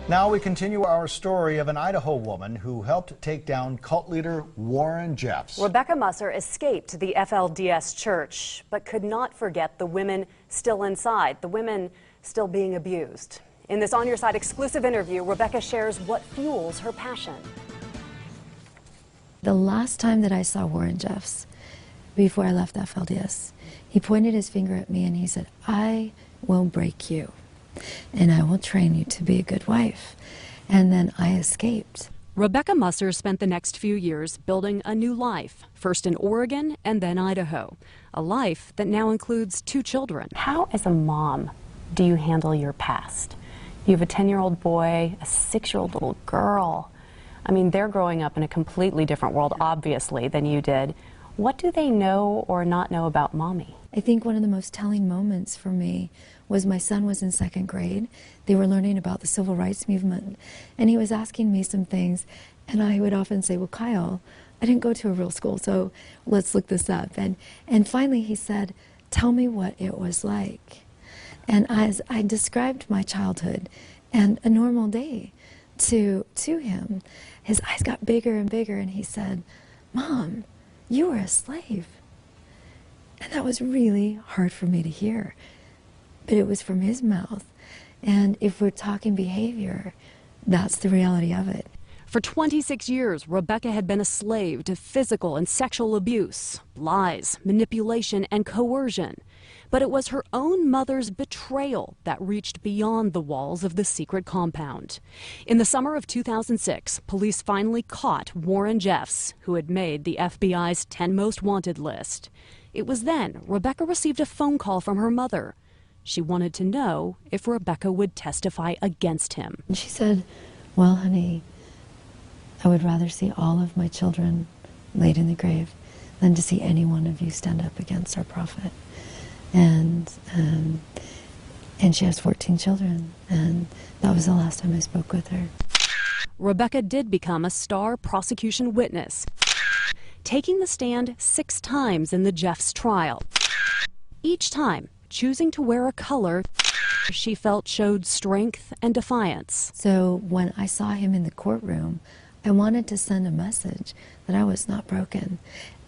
Now we continue our story of an Idaho woman who helped take down cult leader Warren Jeffs. Rebecca Musser escaped the FLDS church, but could not forget the women still inside, the women still being abused. In this On Your Side exclusive interview, Rebecca shares what fuels her passion. The last time that I saw Warren Jeffs, before I left FLDS, he pointed his finger at me and he said, "I will break you, and I will train you to be a good wife." And then I escaped. Rebecca Musser spent the next few years building a new life, first in Oregon and then Idaho, a life that now includes 2 children. How, as a mom, do you handle your past? You have a 10-year-old boy, a 6-year-old little girl. I mean, they're growing up in a completely different world, obviously, than you did. What do they know or not know about mommy? I think one of the most telling moments for me was my son was in 2nd grade. They were learning about the civil rights movement, and he was asking me some things, and I would often say, "Well, Kyle, I didn't go to a real school, so let's look this up." And finally he said, "Tell me what it was like." And as I described my childhood and a normal day to him, his eyes got bigger and bigger, and he said, "Mom, you were a slave." And that was really hard for me to hear, but it was from his mouth. And if we're talking behavior, that's the reality of it. For 26 years, Rebecca had been a slave to physical and sexual abuse, lies, manipulation, and coercion. But it was her own mother's betrayal that reached beyond the walls of the secret compound. In the summer of 2006, police finally caught Warren Jeffs, who had made the FBI's 10 most wanted list. It was then Rebecca received a phone call from her mother. She wanted to know if Rebecca would testify against him. And she said, "Well, honey, I would rather see all of my children laid in the grave than to see any one of you stand up against our prophet." And she has 14 children, and that was the last time I spoke with her. Rebecca did become a star prosecution witness, taking the stand 6 times in the Jeffs trial. Each time choosing to wear a color she felt showed strength and defiance. So when I saw him in the courtroom, I wanted to send a message that I was not broken,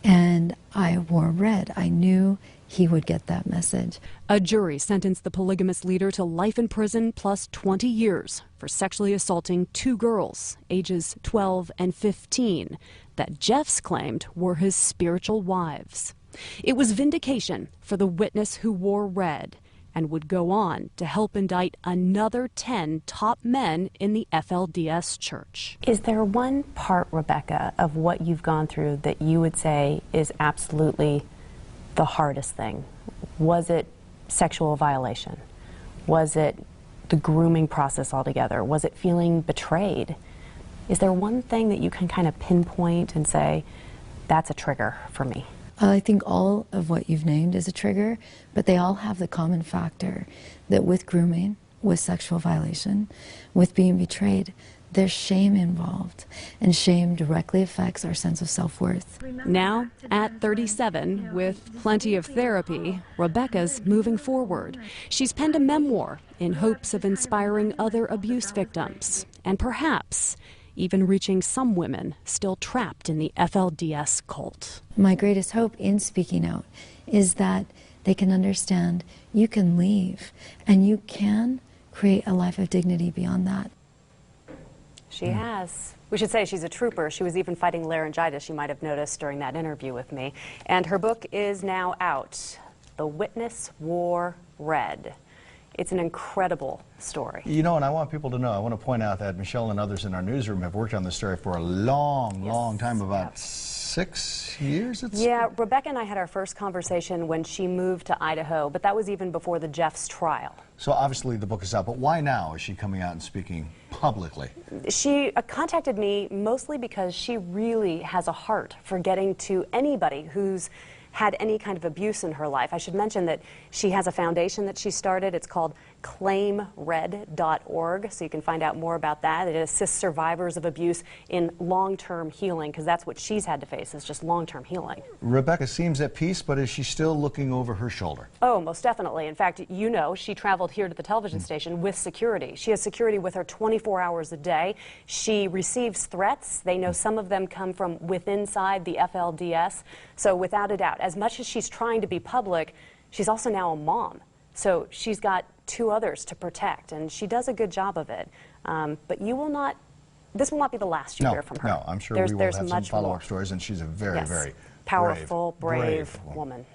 and I wore red. I knew he would get that message. A jury sentenced the polygamous leader to life in prison plus 20 years for sexually assaulting 2 girls, ages 12 and 15, that Jeffs claimed were his spiritual wives. It was vindication for the witness who wore red and would go on to help indict another 10 top men in the FLDS church. Is there one part, Rebecca, of what you've gone through that you would say is absolutely the hardest thing? Was it sexual violation? Was it the grooming process altogether? Was it feeling betrayed? Is there one thing that you can kind of pinpoint and say, that's a trigger for me? I think all of what you've named is a trigger, but they all have the common factor that with grooming, with sexual violation, with being betrayed, there's shame involved, and shame directly affects our sense of self-worth. Now, at 37, with plenty of therapy, Rebecca's moving forward. She's penned a memoir in hopes of inspiring other abuse victims, and perhaps even reaching some women still trapped in the FLDS cult. My greatest hope in speaking out is that they can understand you can leave, and you can create a life of dignity beyond that. She has. We should say she's a trooper. She was even fighting laryngitis, you might have noticed during that interview with me. And her book is now out, The Witness Wore Red. It's an incredible story. You know, and I want people to know, I want to point out that Michelle and others in our newsroom have worked on this story for a long time, about 6 years? Yeah, Rebecca and I had our first conversation when she moved to Idaho, but that was even before the Jeffs trial. So obviously the book is out, but why now is she coming out and speaking publicly? She contacted me mostly because she really has a heart for getting to anybody who's had any kind of abuse in her life. I should mention that she has a foundation that she started. It's called claimred.org, so you can find out more about that. It assists survivors of abuse in long-term healing, because that's what she's had to face, is just long-term healing. Rebecca seems at peace, but is she still looking over her shoulder? Oh, most definitely. In fact, you know, she traveled here to the television station with security. She has security with her 24 hours a day. She receives threats. They know some of them come from within inside the FLDS. So without a doubt, as much as she's trying to be public, she's also now a mom. So she's got 2 others to protect, and she does a good job of it. But you will not, this will not be the last you hear from her. No, I'm sure we will have some follow-up stories, and she's a very, very powerful, brave woman. woman.